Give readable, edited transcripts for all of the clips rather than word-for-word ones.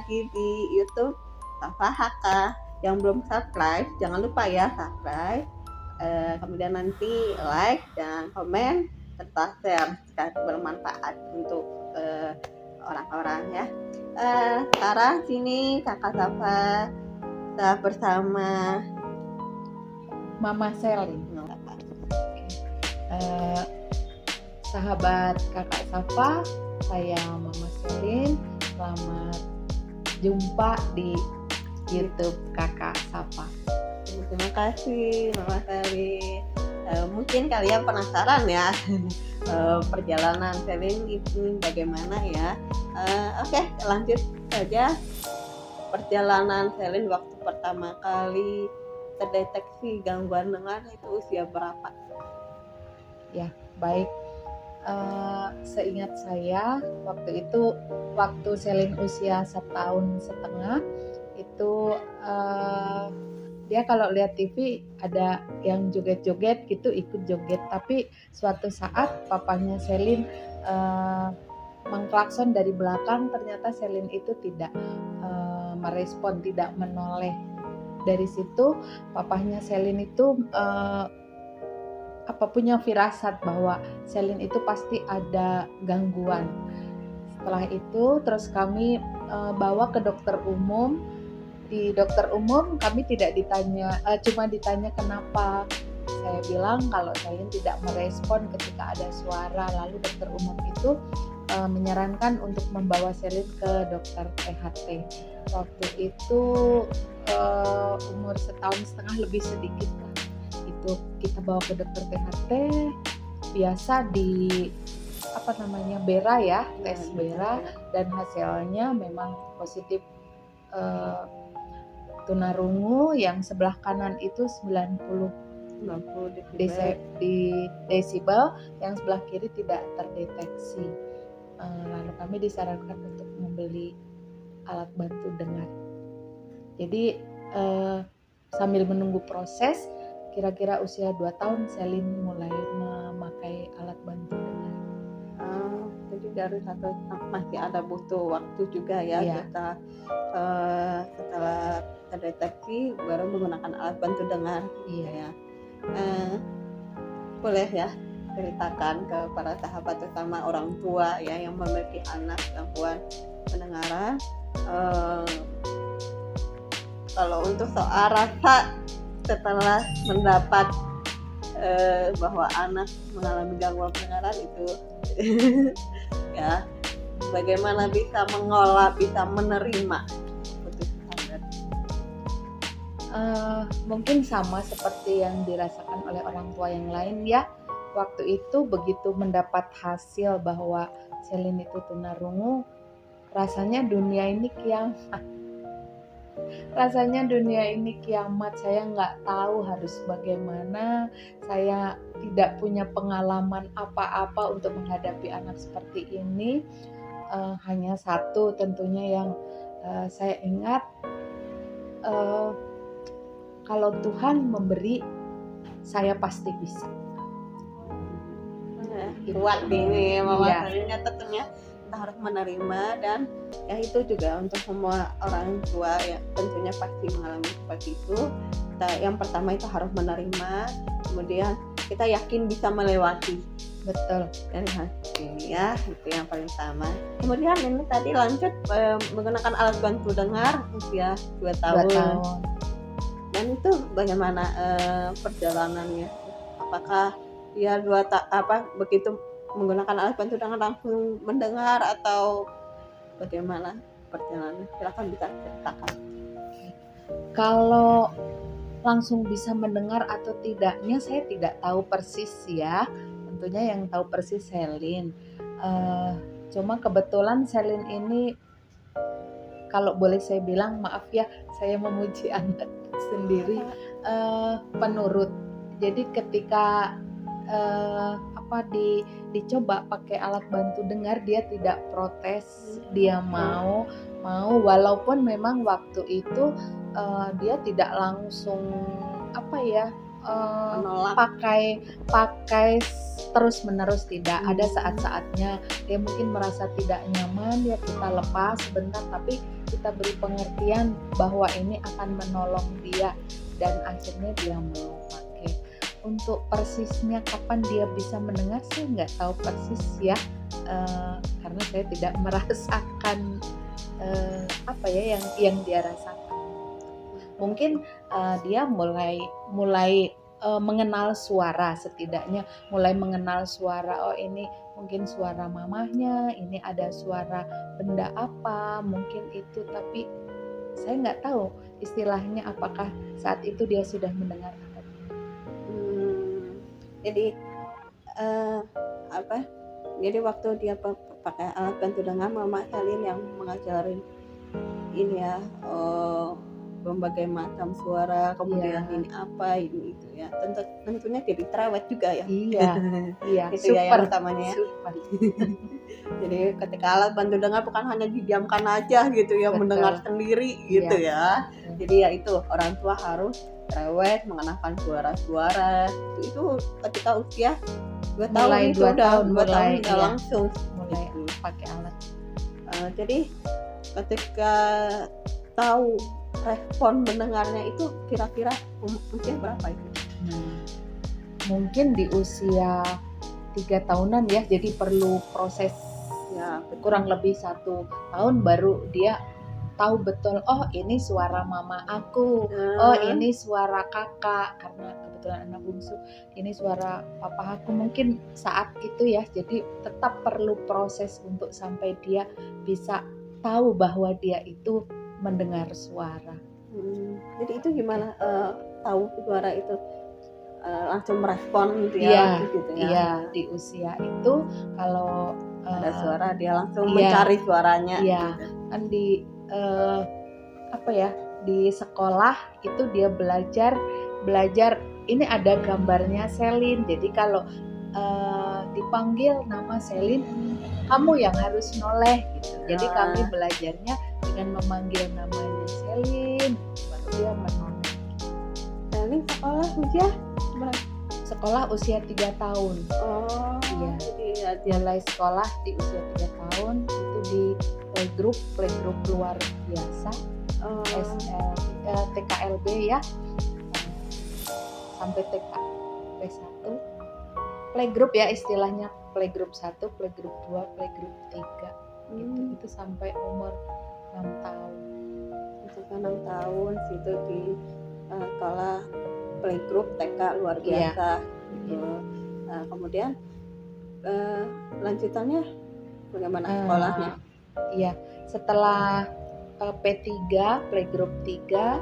lagi di YouTube Safa HK. Yang belum subscribe, jangan lupa ya subscribe. Kemudian nanti like dan komen serta share jika bermanfaat untuk orang-orang ya. Sekarang sini Kakak Safa bersama Mama Selin. Sahabat Kakak Safa, saya Mama Selin. Selamat jumpa di YouTube Kakak Safa. Terima kasih Mama Selin. Mungkin kalian penasaran ya perjalanan Selin itu bagaimana ya. Oke, lanjut saja. Perjalanan Selin waktu pertama kali terdeteksi gangguan dengar itu usia berapa? Ya, baik. Seingat saya waktu Selin usia 1,5 tahun itu dia kalau lihat TV ada yang joget-joget gitu, ikut joget. Tapi suatu saat papanya Selin mengklakson dari belakang, ternyata Selin itu tidak merespon, tidak menoleh. Dari situ papahnya Selin itu punya firasat bahwa Selin itu pasti ada gangguan. Setelah itu terus kami bawa ke dokter umum. Di dokter umum kami tidak ditanya, cuma ditanya kenapa. Saya bilang kalau Selin tidak merespon ketika ada suara. Lalu dokter umum itu menyarankan untuk membawa Selin ke dokter THT. Waktu itu umur 1,5 tahun lebih sedikit lah. Itu kita bawa ke dokter THT, biasa di BERA ya, tes BERA, dan hasilnya memang positif tunarungu yang sebelah kanan itu 90 desibel, yang sebelah kiri tidak terdeteksi. Lalu kami disarankan untuk membeli alat bantu dengar. Jadi sambil menunggu proses, kira-kira usia 2 tahun Selin mulai memakai alat bantu dengar. Jadi dari satu masih ada butuh waktu juga ya, kita setelah terdeteksi baru menggunakan alat bantu dengar. Ya. Boleh ya ceritakan kepada sahabat terutama orang tua ya yang memiliki anak gangguan pendengaran, kalau untuk soal rasa setelah mendapat bahwa anak mengalami gangguan pendengaran itu ya, bagaimana bisa mengolah, bisa menerima keputusan? Mungkin sama seperti yang dirasakan oleh orang tua yang lain ya. Waktu itu begitu mendapat hasil bahwa Selin itu tunarungu, rasanya dunia ini kiamat. Saya nggak tahu harus bagaimana. Saya tidak punya pengalaman apa-apa untuk menghadapi anak seperti ini. Hanya satu tentunya yang saya ingat, kalau Tuhan memberi, saya pasti bisa. Kuat ini Mama Selin, tentunya kita harus menerima, dan ya itu juga untuk semua orang tua ya tentunya pasti mengalami seperti itu. Yang pertama itu harus menerima, kemudian kita yakin bisa melewati. Betul. Dari hasil ya, itu yang paling utama. Kemudian ini tadi lanjut menggunakan alat bantu dengar usia 2 tahun. Dan itu bagaimana perjalanannya? Apakah dia begitu menggunakan alat bantu dengar langsung mendengar atau bagaimana perjalanannya? Silakan bisa ceritakan. Kalau langsung bisa mendengar atau tidaknya saya tidak tahu persis ya. Tentunya yang tahu persis Selin. Cuma kebetulan Selin ini, kalau boleh saya bilang, maaf ya, saya memuji anak sendiri, penurut. Jadi ketika dicoba pakai alat bantu dengar, dia tidak protes, dia mau walaupun memang waktu itu dia tidak langsung pakai terus menerus tidak. Ada saat-saatnya dia mungkin merasa tidak nyaman, ya kita lepas sebentar, tapi kita beri pengertian bahwa ini akan menolong dia, dan akhirnya dia mau pakai. Untuk persisnya kapan dia bisa mendengar, saya nggak tahu persis ya, karena saya tidak merasakan apa ya yang dia rasakan. Mungkin dia mulai mengenal suara, setidaknya mulai mengenal suara. Oh, ini mungkin suara mamahnya, ini ada suara benda apa, mungkin itu. Tapi saya nggak tahu istilahnya apakah saat itu dia sudah mendengar atau tidak. Jadi jadi waktu dia pakai alat bantu dengar, Mama Selin yang mengajarin ini ya, berbagai macam suara, kemudian ini apa, ini itu ya. Tentunya jadi terawat juga ya. Iya, itu super, ya yang utamanya ya. Super. Jadi ketika alat bantu dengar bukan hanya didiamkan aja gitu ya, Betul. mendengar sendiri gitu ya. Jadi ya itu, orang tua harus terawat, mengenalkan suara-suara. Itu ketika usia 2 tahun itu udah 2 tahun udah langsung mulai pakai alat. Jadi ketika tahu respon mendengarnya itu kira-kira usia berapa itu? Mungkin di usia 3 tahunan ya, jadi perlu proses ya, kurang lebih 1 tahun baru dia tahu betul, oh ini suara mama aku, oh ini suara kakak, karena kebetulan anak bungsu, ini suara papa aku. Mungkin saat itu ya, jadi tetap perlu proses untuk sampai dia bisa tahu bahwa dia itu mendengar suara. Jadi itu gimana tahu suara itu langsung merespon gitu ya? Gitu ya. Iya, di usia itu kalau ada suara dia langsung mencari suaranya. Iya, gitu. Kan di di sekolah itu dia belajar ini ada gambarnya Selin. Jadi kalau dipanggil nama Selin, kamu yang harus noleh gitu. Jadi kami belajarnya dengan memanggil namanya Selin, baru dia menoleh. Selin sekolah usia berapa? Sekolah usia 3 tahun. Oh, iya. Jadi mulai sekolah di usia 3 tahun itu di playgroup luar biasa, TKLB ya, sampai TKP 1. Playgroup ya istilahnya, playgroup 1, playgroup 2, playgroup 3. Itu sampai umur 6 tahun. Sampai 6 tahun situ di sekolah playgroup TK luar biasa. Gitu. Kemudian lanjutannya bagaimana sekolahnya? Iya, setelah P3, playgroup 3,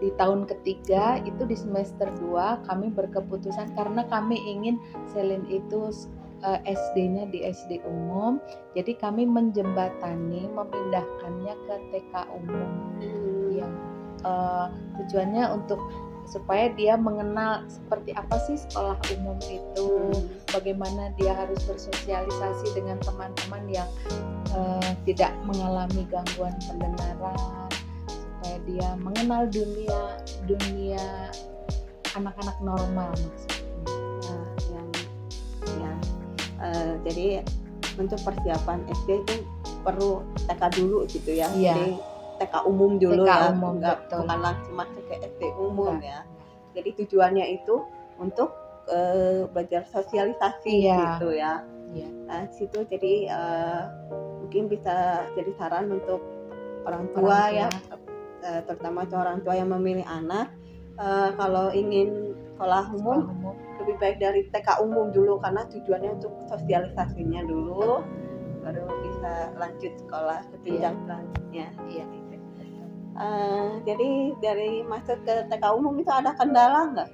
di tahun ketiga itu di semester 2 kami berkeputusan, karena kami ingin Selin itu SD-nya di SD umum, jadi kami menjembatani memindahkannya ke TK umum yang tujuannya untuk supaya dia mengenal seperti apa sih sekolah umum itu, bagaimana dia harus bersosialisasi dengan teman-teman yang tidak mengalami gangguan pendengaran, supaya dia mengenal dunia anak-anak normal maksudnya. Jadi untuk persiapan SD itu perlu TK dulu gitu ya. Jadi TK umum dulu umum, bukan langsung masuk ke SD umum ya. Jadi tujuannya itu untuk belajar sosialisasi gitu ya. Nah, situ jadi mungkin bisa jadi saran untuk orang tua ya, terutama orang tua yang memilih anak, kalau ingin sekolah umum lebih baik dari TK umum dulu, karena tujuannya untuk sosialisasinya dulu, baru bisa lanjut sekolah ke jenjang selanjutnya. Jadi dari masuk ke TK umum itu ada kendala nggak?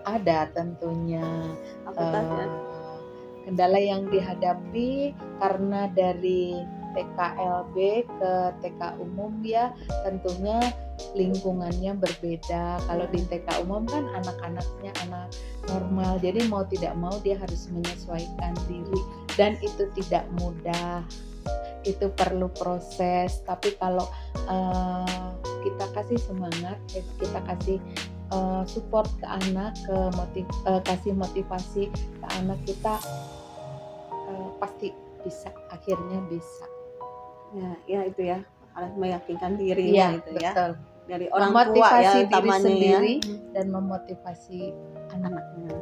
Ada tentunya. Kendala yang dihadapi karena dari TKLB ke TK umum ya, tentunya lingkungannya berbeda. Kalau di TK umum kan anak-anaknya anak normal, jadi mau tidak mau dia harus menyesuaikan diri, dan itu tidak mudah, itu perlu proses. Tapi kalau kita kasih semangat, kita kasih support ke anak, kasih motivasi ke anak kita, pasti bisa, akhirnya bisa. Ya itu ya, harus meyakinkan dirinya Iya, itu ya. betul. Dari orang tua Memotivasi ya diri utamanya sendiri ya. dan memotivasi anak. Anaknya.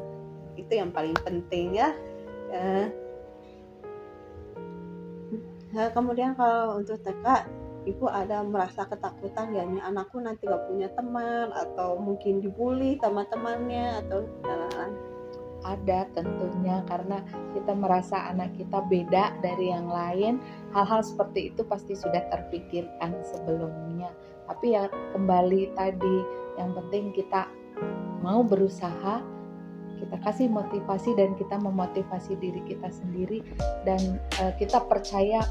Itu yang paling penting ya. Kemudian kalau untuk TK, Ibu ada merasa ketakutan gak nih, anakku nanti gak punya teman atau mungkin dibully teman-temannya atau lain-lain? Ada tentunya, karena kita merasa anak kita beda dari yang lain. Hal-hal seperti itu pasti sudah terpikirkan sebelumnya. Tapi ya kembali tadi, yang penting kita mau berusaha, kita kasih motivasi dan kita memotivasi diri kita sendiri, dan kita percaya,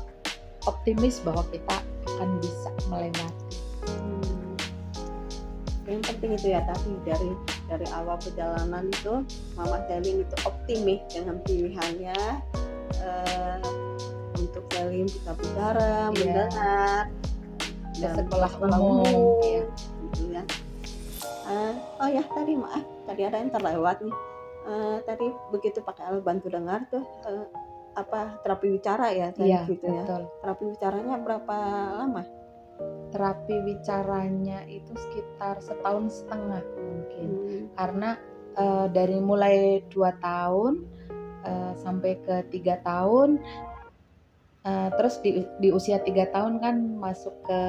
optimis bahwa kita akan bisa melewati. Yang penting itu ya, tapi dari awal perjalanan itu Mama Selin itu optimis dengan pilihannya, untuk Selin bisa bicara, mendengar, dan sekolah umum ya. Gitu ya. Oh ya, tadi ada yang terlewat nih. Tadi begitu pakai alat bantu dengar tuh, terapi bicara ya tadi gitu ya. Betul. Terapi bicaranya berapa lama? Terapi bicaranya itu sekitar 1,5 tahun mungkin. Karena dari mulai 2 tahun sampai ke 3 tahun, terus di usia 3 tahun kan masuk ke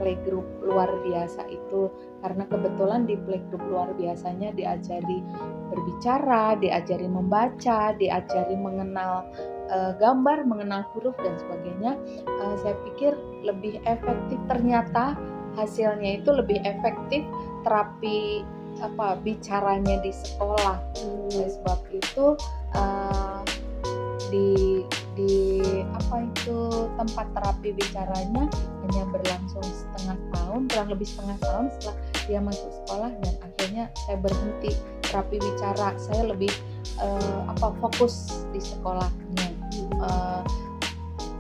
playgroup luar biasa itu, karena kebetulan di playgroup luar biasanya diajari berbicara, diajari membaca, diajari mengenal gambar, mengenal huruf dan sebagainya. Saya pikir lebih efektif, ternyata hasilnya itu lebih efektif terapi bicaranya di sekolah. Oleh sebab itu di tempat terapi bicaranya hanya berlangsung kurang lebih setengah tahun setelah dia masuk sekolah, dan akhirnya saya berhenti terapi bicara. Saya lebih fokus di sekolahnya.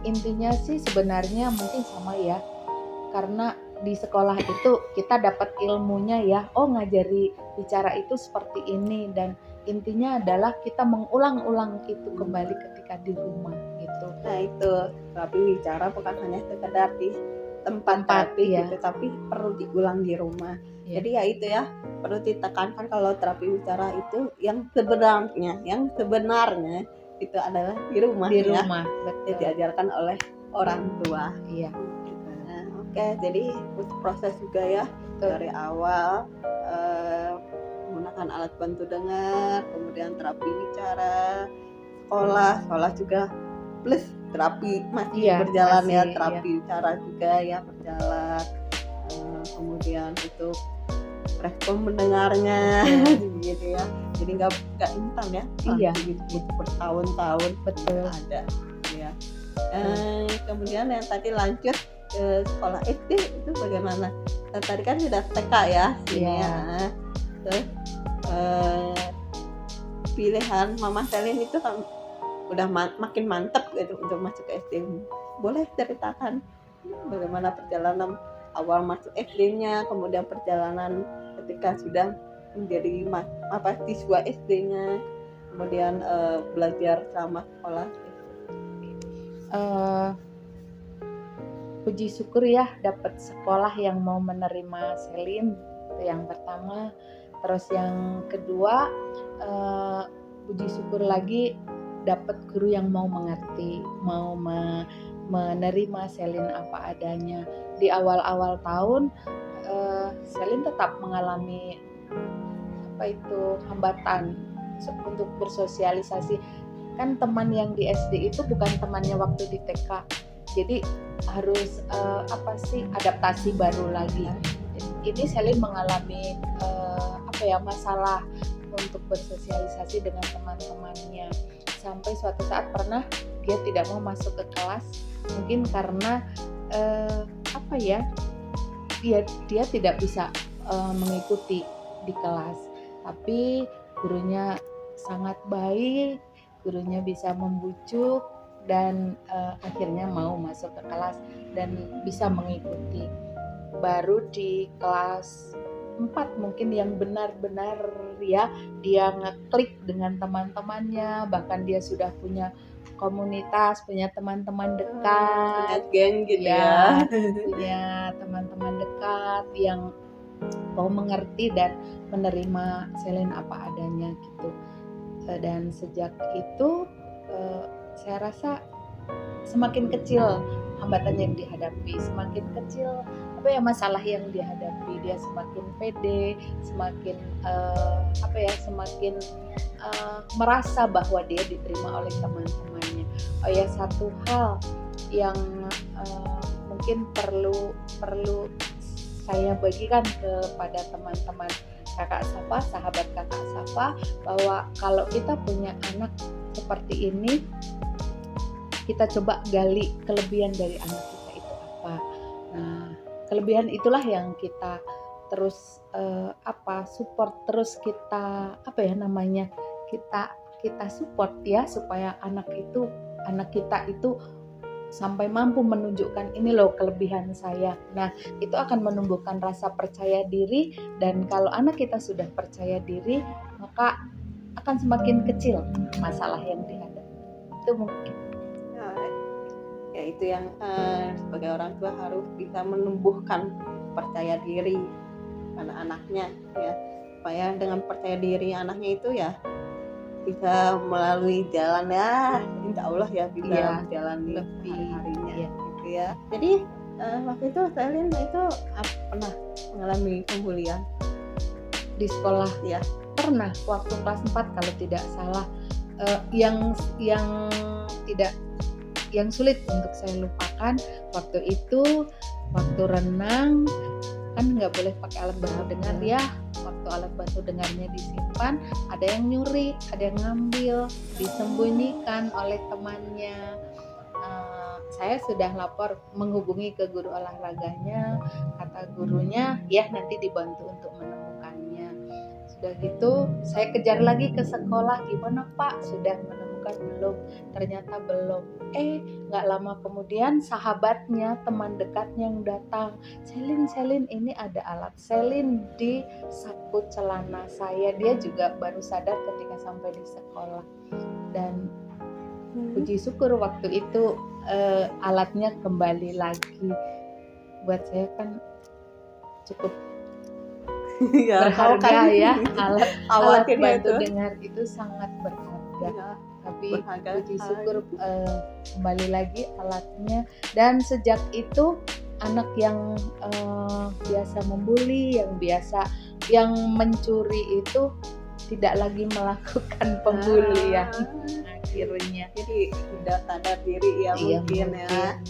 Intinya sih sebenarnya mungkin sama ya, karena di sekolah itu kita dapat ilmunya ya, ngajari bicara itu seperti ini, dan intinya adalah kita mengulang-ulang itu kembali ketika di rumah gitu. Nah itu, terapi bicara bukan hanya sekedar di tempat terapi gitu, tapi perlu diulang di rumah. Jadi ya itu ya, perlu ditekankan kalau terapi bicara itu yang sebenarnya itu adalah di rumah. Betul. Diajarkan oleh orang tua. Iya. Oke, jadi proses juga ya, dari awal menggunakan alat bantu dengar, kemudian terapi bicara, sekolah juga plus terapi masih berjalan ya, terapi bicara juga ya berjalan, kemudian itu respon mendengarnya gitu ya, jadi nggak instan ya, gitu bertahun-tahun ada ya. Kemudian yang tadi lanjut ke sekolah SD itu bagaimana? Tadi kan sudah TK ya, terus pilihan Mama Selin itu kan udah makin mantap gitu untuk masuk ke SD. Boleh ceritakan bagaimana perjalanan awal masuk SD-nya, kemudian perjalanan ketika sudah menjadi siswa SD-nya, kemudian belajar sama sekolah. Puji syukur ya dapat sekolah yang mau menerima Selin, itu yang pertama. Terus yang kedua, puji syukur lagi dapat guru yang mau mengerti, mau menerima Selin apa adanya. Di awal-awal tahun Selin tetap mengalami hambatan untuk bersosialisasi. Kan teman yang di SD itu bukan temannya waktu di TK, jadi harus adaptasi baru lagi. Ini Selin mengalami masalah untuk bersosialisasi dengan teman-temannya, sampai suatu saat pernah dia tidak mau masuk ke kelas, mungkin karena dia tidak bisa mengikuti di kelas. Tapi gurunya sangat baik, gurunya bisa membujuk dan akhirnya mau masuk ke kelas dan bisa mengikuti. Baru di kelas 4 mungkin yang benar-benar ya dia ngeklik dengan teman-temannya, bahkan dia sudah punya komunitas, punya teman-teman punya dekat, geng gitu ya, ya. punya teman-teman dekat yang mau mengerti dan menerima Selin apa adanya gitu. Dan sejak itu saya rasa semakin kecil hambatan yang dihadapi, semakin kecil masalah yang dihadapi, dia semakin pede, semakin semakin merasa bahwa dia diterima oleh teman-temannya. Oh ya, satu hal yang mungkin perlu saya bagikan kepada teman-teman Kakak Safa, sahabat Kakak Safa, bahwa kalau kita punya anak seperti ini, kita coba gali kelebihan dari anak kita itu apa. Nah, kelebihan itulah yang kita terus support, terus kita kita support ya, supaya anak kita itu sampai mampu menunjukkan ini loh kelebihan saya. Nah, itu akan menumbuhkan rasa percaya diri, dan kalau anak kita sudah percaya diri, maka akan semakin kecil masalah yang dihadapi. Itu mungkin. Ya itu yang sebagai orang tua harus bisa menumbuhkan percaya diri anak-anaknya ya, supaya dengan percaya diri anaknya itu ya bisa melalui jalan ya, insya Allah ya bisa menjalani hari-harinya gitu ya. Jadi waktu itu Selin itu pernah mengalami pembulian di sekolah ya? Pernah, waktu kelas 4 kalau tidak salah. Yang sulit untuk saya lupakan waktu itu, waktu renang kan nggak boleh pakai alat bantu dengar ya. Waktu alat bantu dengarnya disimpan, ada yang nyuri, ada yang ngambil, disembunyikan oleh temannya. Saya sudah lapor, menghubungi ke guru olahraganya, kata gurunya ya nanti dibantu untuk menemukannya. Sudah gitu saya kejar lagi ke sekolah, gimana Pak, sudah menemukan belum? Ternyata belum. Nggak lama kemudian sahabatnya, teman dekatnya yang datang, Selin ini ada alat Selin di saku celana saya. Dia juga baru sadar ketika sampai di sekolah, dan puji syukur waktu itu alatnya kembali lagi. Buat saya kan cukup berharga ya, alat bantu dengar itu sangat berharga ya. Tapi puji syukur kembali lagi alatnya, dan sejak itu anak yang biasa membuli, yang mencuri itu tidak lagi melakukan pembulian akhirnya. Jadi sudah sadar diri ya, mungkin ya.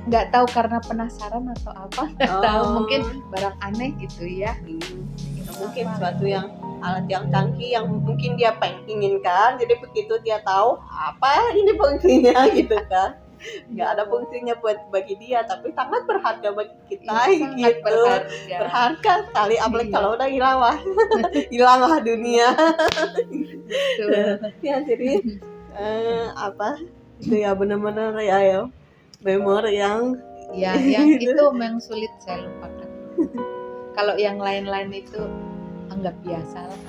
Nggak tahu karena penasaran atau apa, nggak tahu, mungkin barang aneh gitu ya. Mungkin suatu yang alat yang canggih yang mungkin dia inginkan, jadi begitu dia tahu apa ini fungsinya gitu kan. Nggak ada fungsinya bagi dia, tapi sangat berharga bagi kita gitu. Berharga sekali, apalagi kalau udah hilang lah dunia. Ya jadi itu ya benar-benar ya memori yang itu memang sulit saya lupakan. Kalau yang lain-lain itu anggap biasa lah.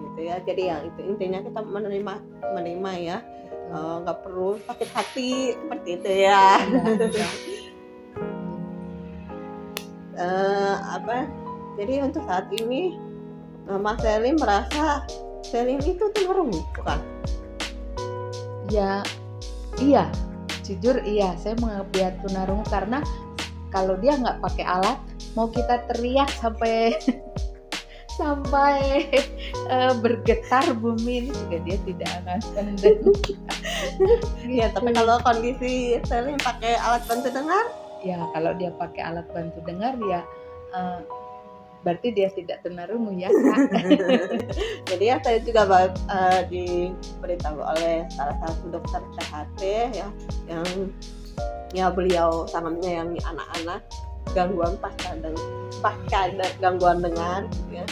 Gitu ya. Jadi ya itu intinya kita menerima ya. Nggak perlu sakit hati seperti itu ya. Jadi untuk saat ini Mas Selin merasa Selin itu tunarungu bukan? Ya, iya, jujur iya, saya menganggap dia tunarungu karena kalau dia nggak pakai alat, mau kita teriak sampai bergetar bumi ini juga dia tidak akan mendengar. Iya, tapi kalau kondisi Selin pakai alat bantu dengar? Ya, kalau dia pakai alat bantu dengar ya berarti dia tidak tunarungu ya. Jadi ya saya juga diberitahu oleh salah satu dokter THT ya, yang beliau sangat menyayangi anak-anak gangguan pasca gangguan dengar ya.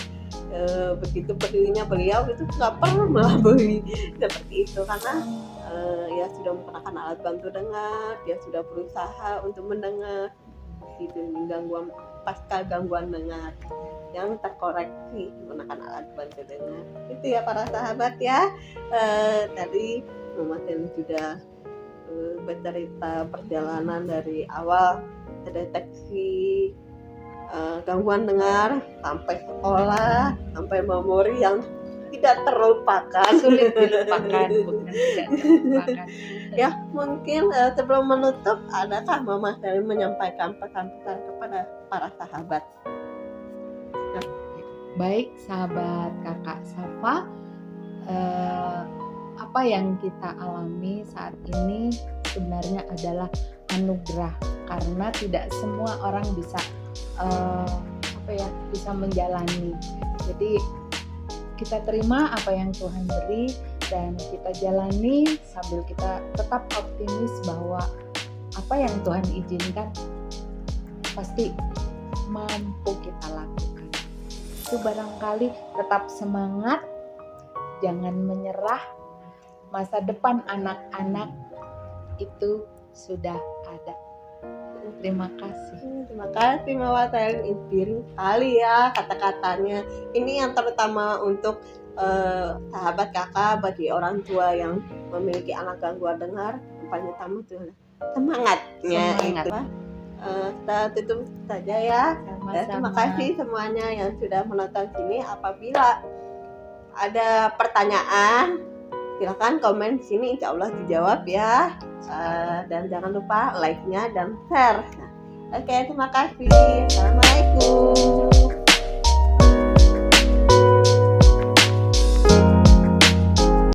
Begitu pedulinya beliau itu nggak perlu melabui seperti itu karena ya sudah menggunakan alat bantu dengar, dia sudah berusaha untuk mendengar gitu, gangguan pasca gangguan dengar yang terkoreksi menggunakan alat bantu dengar. Itu ya para sahabat ya. Tadi Mama Selin sudah bercerita perjalanan dari awal terdeteksi gangguan dengar sampai sekolah, sampai memori yang tidak terlupakan, sulit dilupakan, bukan tidak terlupakan. Ya, mungkin sebelum menutup, adakah Mama Selin menyampaikan pesan-pesan kepada para sahabat? Baik sahabat Kakak Safa, apa yang kita alami saat ini sebenarnya adalah anugerah, karena tidak semua orang bisa bisa menjalani. Jadi kita terima apa yang Tuhan beri dan kita jalani sambil kita tetap optimis bahwa apa yang Tuhan izinkan pasti mampu kita lakukan. Itu barangkali tetap semangat, jangan menyerah. Masa depan anak-anak itu sudah ada. Terima kasih. Terima kasih Mama Selin, inspiring sekali ya kata-katanya. Ini yang terutama untuk sahabat kakak, bagi orang tua yang memiliki anak gangguan dengar, yang paling utama itu semangatnya. Semangat. Itu. Kita tutup saja ya. Terima kasih semuanya yang sudah menonton sini. Apabila ada pertanyaan, silakan komen di sini, insya Allah dijawab ya. Dan jangan lupa like-nya dan share. Oke, terima kasih. Assalamualaikum.